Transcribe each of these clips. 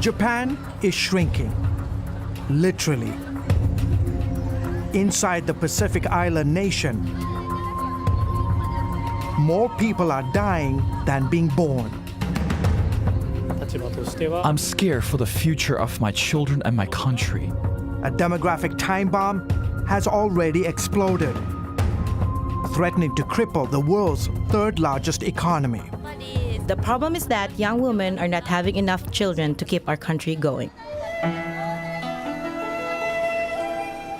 Japan is shrinking, literally. Inside the Pacific Island nation, more people are dying than being born. I'm scared for the future of my children and my country. A demographic time bomb has already exploded, threatening to cripple the world's third largest economy. The problem is that young women are not having enough children to keep our country going.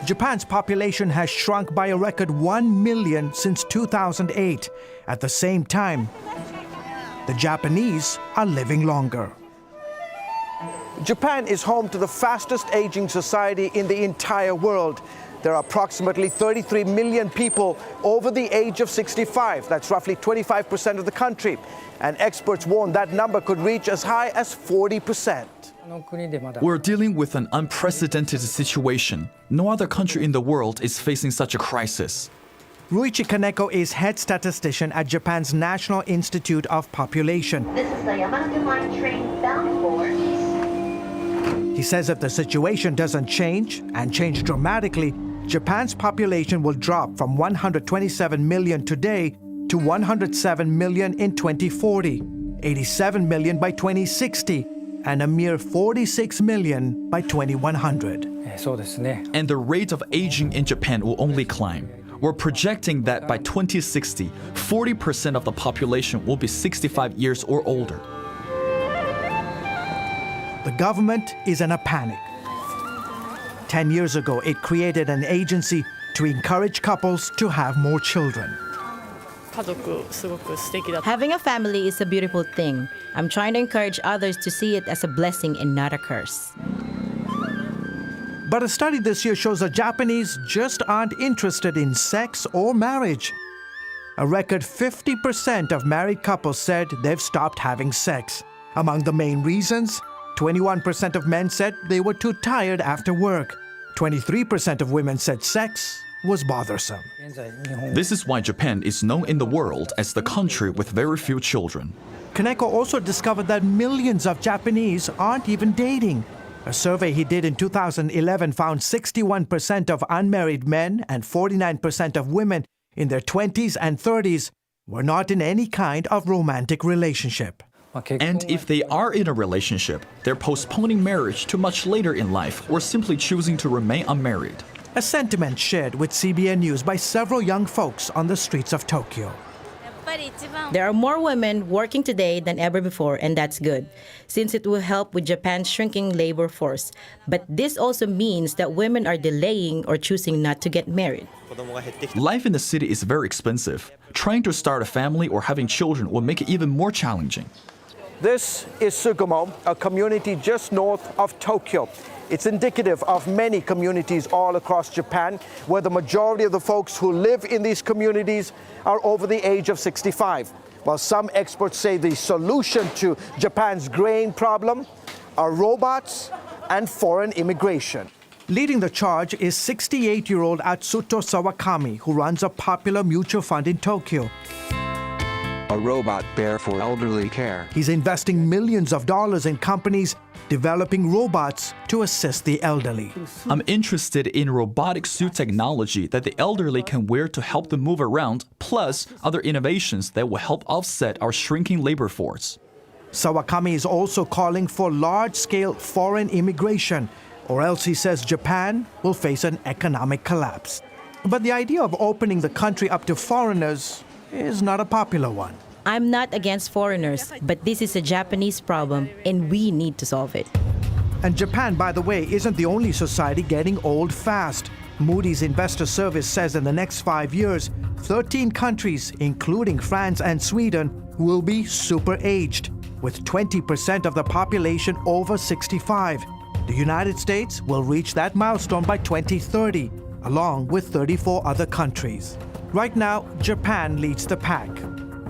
Japan's population has shrunk by a record 1 million since 2008. At the same time, the Japanese are living longer. Japan is home to the fastest aging society in the entire world. There are approximately 33 million people over the age of 65. That's roughly 25% of the country. And experts warn that number could reach as high as 40%. We're dealing with an unprecedented situation. No other country in the world is facing such a crisis. Ruichi Kaneko is head statistician at Japan's National Institute of Population. This is the Yamanote Line train bound for East. He says if the situation doesn't change, and change dramatically, Japan's population will drop from 127 million today to 107 million in 2040, 87 million by 2060, and a mere 46 million by 2100. And the rate of aging in Japan will only climb. We're projecting that by 2060, 40% of the population will be 65 years or older. The government is in a panic. 10 years ago, it created an agency to encourage couples to have more children. Having a family is a beautiful thing. I'm trying to encourage others to see it as a blessing and not a curse. But a study this year shows that Japanese just aren't interested in sex or marriage. A record 50% of married couples said they've stopped having sex. Among the main reasons, 21% of men said they were too tired after work. 23% of women said sex was bothersome. This is why Japan is known in the world as the country with very few children. Kaneko also discovered that millions of Japanese aren't even dating. A survey he did in 2011 found 61% of unmarried men and 49% of women in their 20s and 30s were not in any kind of romantic relationship. And if they are in a relationship, they're postponing marriage to much later in life or simply choosing to remain unmarried. A sentiment shared with CBN News by several young folks on the streets of Tokyo. There are more women working today than ever before, and that's good, since it will help with Japan's shrinking labor force. But this also means that women are delaying or choosing not to get married. Life in the city is very expensive. Trying to start a family or having children will make it even more challenging. This is Tsukumo, a community just north of Tokyo. It's indicative of many communities all across Japan, where the majority of the folks who live in these communities are over the age of 65. While some experts say the solution to Japan's graying problem are robots and foreign immigration. Leading the charge is 68-year-old Atsuto Sawakami, who runs a popular mutual fund in Tokyo. A robot bear for elderly care. He's investing millions of dollars in companies developing robots to assist the elderly. I'm interested in robotic suit technology that the elderly can wear to help them move around, plus other innovations that will help offset our shrinking labor force. Sawakami is also calling for large-scale foreign immigration, or else he says Japan will face an economic collapse. But the idea of opening the country up to foreigners is not a popular one. I'm not against foreigners, but this is a Japanese problem, and we need to solve it. And Japan, by the way, isn't the only society getting old fast. Moody's Investor Service says in the next 5 years, 13 countries, including France and Sweden, will be super-aged, with 20% of the population over 65. The United States will reach that milestone by 2030, along with 34 other countries. Right now, Japan leads the pack.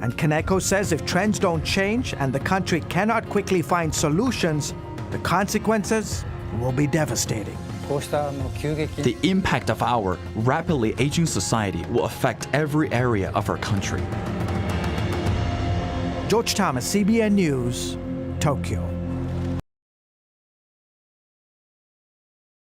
And Kaneko says if trends don't change and the country cannot quickly find solutions, the consequences will be devastating. The impact of our rapidly aging society will affect every area of our country. George Thomas, CBN News, Tokyo.